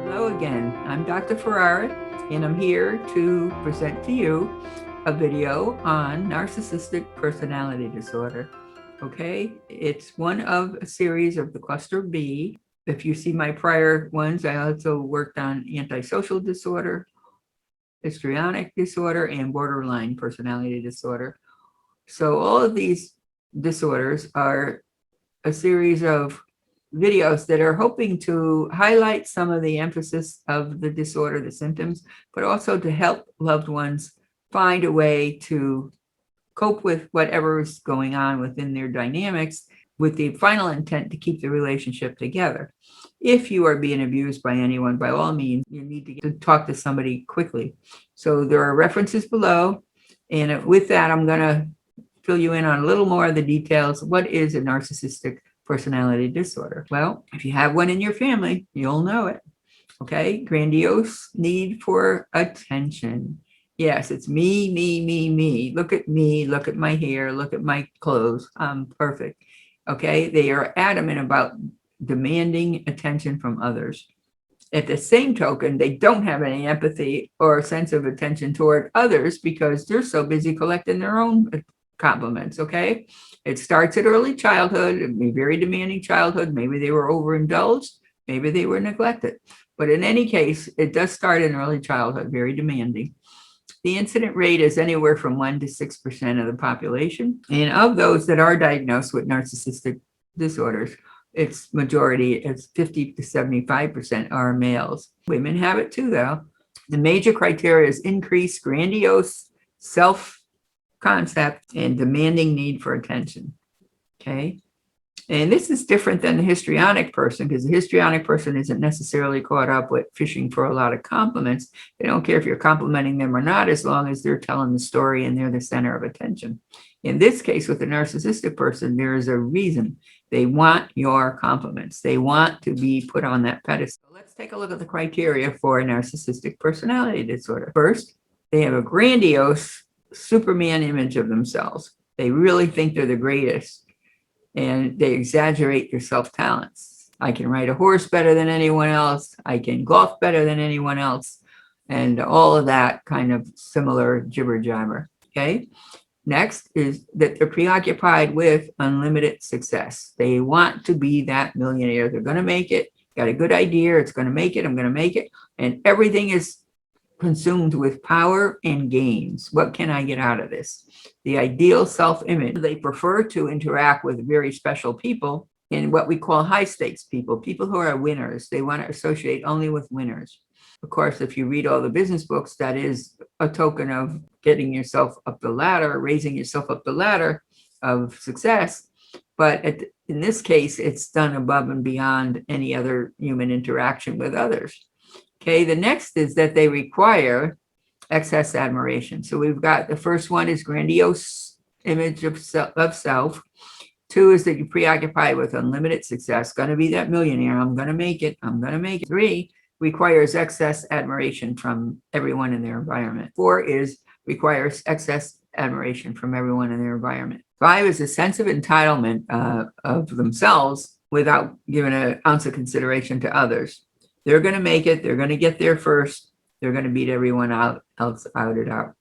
Hello again, I'm Dr. Ferrara, and I'm here to present to you a video on narcissistic personality disorder. Okay, it's one of a series of the cluster B. If you see my prior ones, I also worked on antisocial disorder, histrionic disorder, and borderline personality disorder. So all of these disorders are a series of videos that are hoping to highlight some of the emphasis of the disorder, the symptoms, but also to help loved ones find a way to cope with whatever is going on within their dynamics, with the final intent to keep the relationship together. If you are being abused by anyone, by all means, you need to get to talk to somebody quickly. So there are references below. And with that, I'm going to fill you in on a little more of the details. What is a narcissistic personality disorder? Well, if you have one in your family, you'll know it. Okay, grandiose need for attention. Yes, it's me, me, me, me. Look at me, look at my hair, look at my clothes. I'm perfect. Okay, they are adamant about demanding attention from others. At the same token, they don't have any empathy or sense of attention toward others because they're so busy collecting their own compliments. Okay, it starts at early childhood, a very demanding childhood. Maybe they were overindulged, maybe they were neglected. But in any case, it does start in early childhood, very demanding. The incident rate is anywhere from 1% to 6% of the population. And of those that are diagnosed with narcissistic disorders, its majority, it's 50 to 75% are males. Women have it too, though. The major criteria is increased grandiose self-concept and demanding need for attention. Okay. And this is different than the histrionic person, because the histrionic person isn't necessarily caught up with fishing for a lot of compliments. They don't care if you're complimenting them or not, as long as they're telling the story and they're the center of attention. In this case, with a narcissistic person, there is a reason. They want your compliments. They want to be put on that pedestal. Let's take a look at the criteria for a narcissistic personality disorder. First, they have a grandiose Superman image of themselves. They really think they're the greatest. And they exaggerate their self-talents. I can ride a horse better than anyone else. I can golf better than anyone else. And all of that kind of similar jibber jabber. Okay. Next is that they're preoccupied with unlimited success. They want to be that millionaire. They're going to make it. Got a good idea. It's going to make it. I'm going to make it. And everything is consumed with power and gains. What can I get out of this? The ideal self-image. They prefer to interact with very special people and what we call high stakes people, people who are winners. They want to associate only with winners. Of course, if you read all the business books, that is a token of getting yourself up the ladder, raising yourself up the ladder of success. But in this case, it's done above and beyond any other human interaction with others. Okay, the next is that they require excess admiration. So we've got the first one is grandiose image of self. Two is that you're preoccupied with unlimited success. Going to be that millionaire. I'm going to make it. I'm going to make it. Three requires excess admiration from everyone in their environment. Four is requires excess admiration from everyone in their environment. Five is a sense of entitlement of themselves without giving an ounce of consideration to others. They're going to make it. They're going to get there first. They're going to beat everyone else out.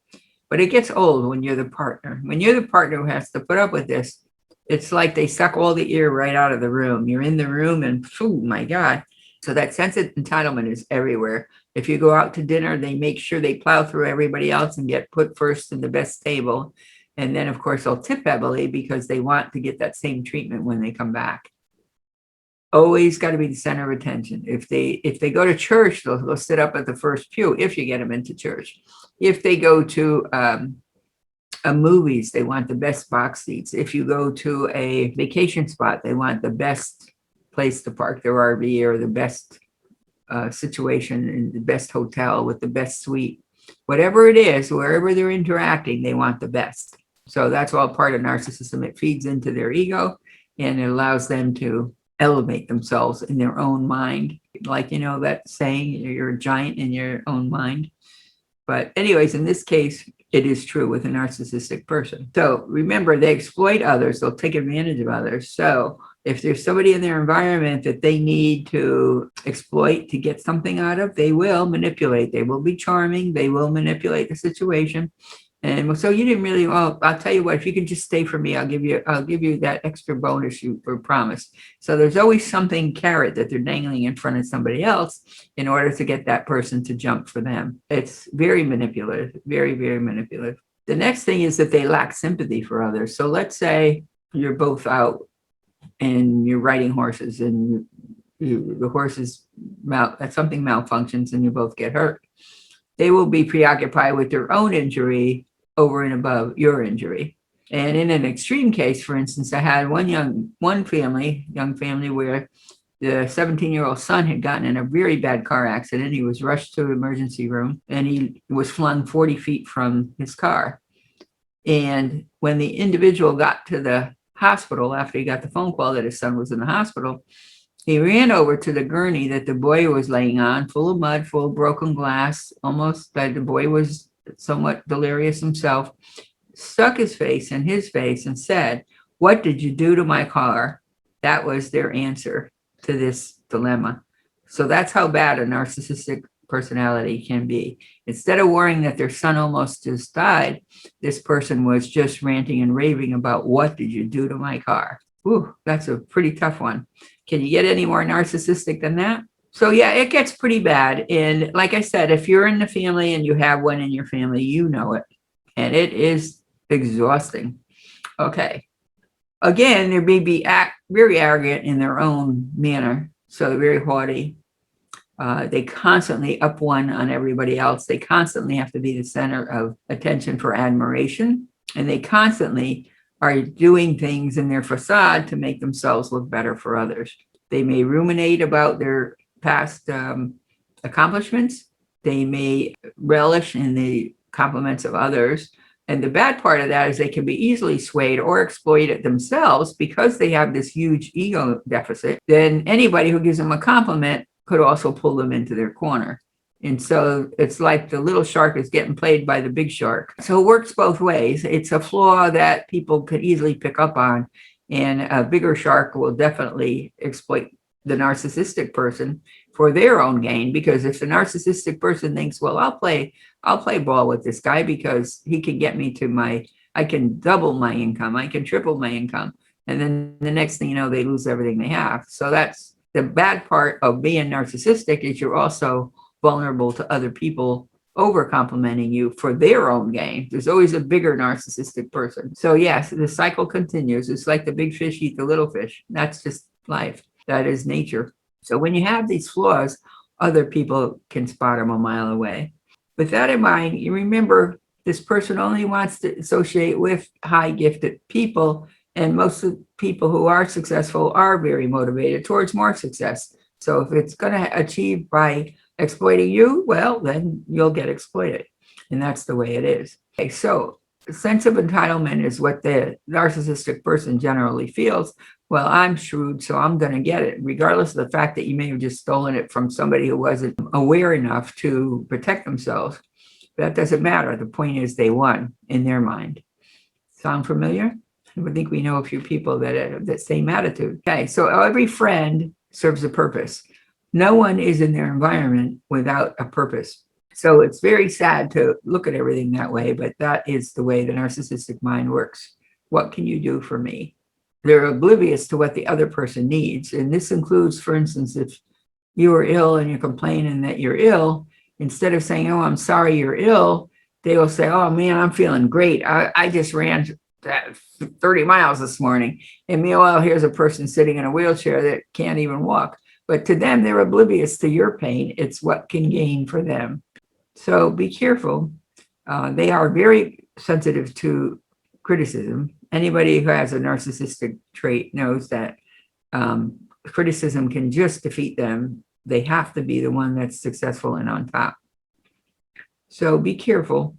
But it gets old when you're the partner. When you're the partner who has to put up with this, it's like they suck all the air right out of the room. You're in the room and, oh my God. So that sense of entitlement is everywhere. If you go out to dinner, they make sure they plow through everybody else and get put first in the best table. And then, of course, they'll tip heavily because they want to get that same treatment when they come back. Always got to be the center of attention. If they go to church, they'll sit up at the first pew if you get them into church. If they go to movies, they want the best box seats. If you go to a vacation spot, they want the best place to park their RV or the best situation in the best hotel with the best suite. Whatever it is, wherever they're interacting, they want the best. So that's all part of narcissism. It feeds into their ego and it allows them to elevate themselves in their own mind. Like, you know, that saying, you're a giant in your own mind. But anyways, in this case, it is true with a narcissistic person. So remember, they exploit others. They'll take advantage of others. So If there's somebody in their environment that they need to exploit to get something out of, they will manipulate. They will be charming. They will manipulate the situation. And so you didn't really, well, I'll tell you what, if you can just stay for me, I'll give you that extra bonus you were promised. So there's always something carrot that they're dangling in front of somebody else in order to get that person to jump for them. It's very manipulative, very, very manipulative. The next thing is that they lack sympathy for others. So let's say you're both out and you're riding horses and the horses, something malfunctions and you both get hurt. They will be preoccupied with their own injury over and above your injury. And in an extreme case, for instance, I had one young family where the 17-year-old son had gotten in a very bad car accident. He was rushed to the emergency room and he was flung 40 feet from his car. And when the individual got to the hospital, after he got the phone call that his son was in the hospital, he ran over to the gurney that the boy was laying on, full of mud, full of broken glass, almost that the boy was somewhat delirious himself, stuck his face in his face and said, "What did you do to my car?" That was their answer to this dilemma. So that's how bad a narcissistic personality can be. Instead of worrying that their son almost just died, this person was just ranting and raving about, "What did you do to my car?" Ooh, that's a pretty tough one. Can you get any more narcissistic than that? So yeah, it gets pretty bad. And like I said, if you're in the family and you have one in your family, you know it. And it is exhausting. Okay. Again, they may be very arrogant in their own manner. So they're very haughty. They constantly up one on everybody else. They constantly have to be the center of attention for admiration. And they constantly are doing things in their facade to make themselves look better for others. They may ruminate about their past accomplishments. They may relish in the compliments of others. And the bad part of that is they can be easily swayed or exploited themselves because they have this huge ego deficit. Then anybody who gives them a compliment could also pull them into their corner. And so it's like the little shark is getting played by the big shark. So it works both ways. It's a flaw that people could easily pick up on. And a bigger shark will definitely exploit the narcissistic person for their own gain. Because if the narcissistic person thinks, well, I'll play ball with this guy because he can get me to I can double my income. I can triple my income. And then the next thing you know, they lose everything they have. So that's the bad part of being narcissistic, is you're also vulnerable to other people over complimenting you for their own gain. There's always a bigger narcissistic person. So yes, the cycle continues. It's like the big fish eat the little fish. That's just life. That is nature. So when you have these flaws, other people can spot them a mile away. With that in mind, you remember this person only wants to associate with high gifted people. And most of the people who are successful are very motivated towards more success. So if it's going to achieve by exploiting you, well, then you'll get exploited. And that's the way it is. Okay, so the sense of entitlement is what the narcissistic person generally feels. Well, I'm shrewd, so I'm going to get it, regardless of the fact that you may have just stolen it from somebody who wasn't aware enough to protect themselves. That doesn't matter. The point is they won in their mind. Sound familiar? I think we know a few people that have that same attitude. Okay, so every friend serves a purpose. No one is in their environment without a purpose. So it's very sad to look at everything that way, but that is the way the narcissistic mind works. What can you do for me? They're oblivious to what the other person needs. And this includes, for instance, if you are ill and you're complaining that you're ill, instead of saying, "Oh, I'm sorry you're ill," they will say, "Oh man, I'm feeling great. I just ran 30 miles this morning." And meanwhile, here's a person sitting in a wheelchair that can't even walk. But to them, they're oblivious to your pain. It's what can gain for them. So be careful. They are very sensitive to criticism. Anybody who has a narcissistic trait knows that criticism can just defeat them. They have to be the one that's successful and on top. So be careful.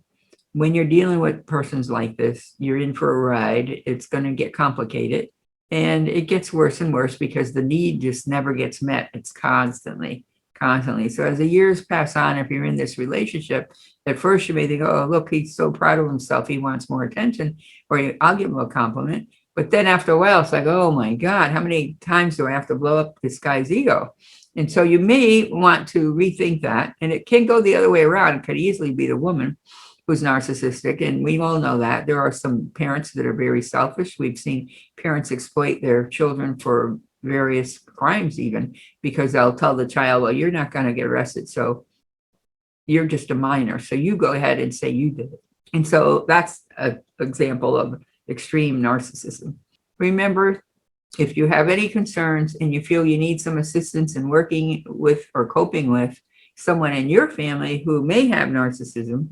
When you're dealing with persons like this, you're in for a ride. It's going to get complicated. And it gets worse and worse because the need just never gets met. It's constantly. So as the years pass on, if you're in this relationship, at first you may think, "Oh, look, he's so proud of himself. He wants more attention." Or I'll give him a compliment. But then after a while, it's like, oh my God, how many times do I have to blow up this guy's ego? And so you may want to rethink that. And it can go the other way around. It could easily be the woman who's narcissistic. And we all know that. There are some parents that are very selfish. We've seen parents exploit their children for various crimes even, because they'll tell the child, well, you're not going to get arrested, so you're just a minor, so you go ahead and say you did it. And so that's an example of extreme narcissism. Remember, if you have any concerns and you feel you need some assistance in working with or coping with someone in your family who may have narcissism,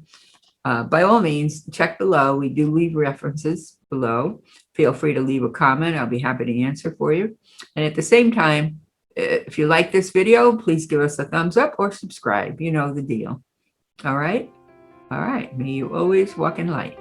by all means, check below. We do leave references below. Feel free to leave a comment. I'll be happy to answer for you. And at the same time, if you like this video, please give us a thumbs up or subscribe. You know the deal. All right? All right. May you always walk in light.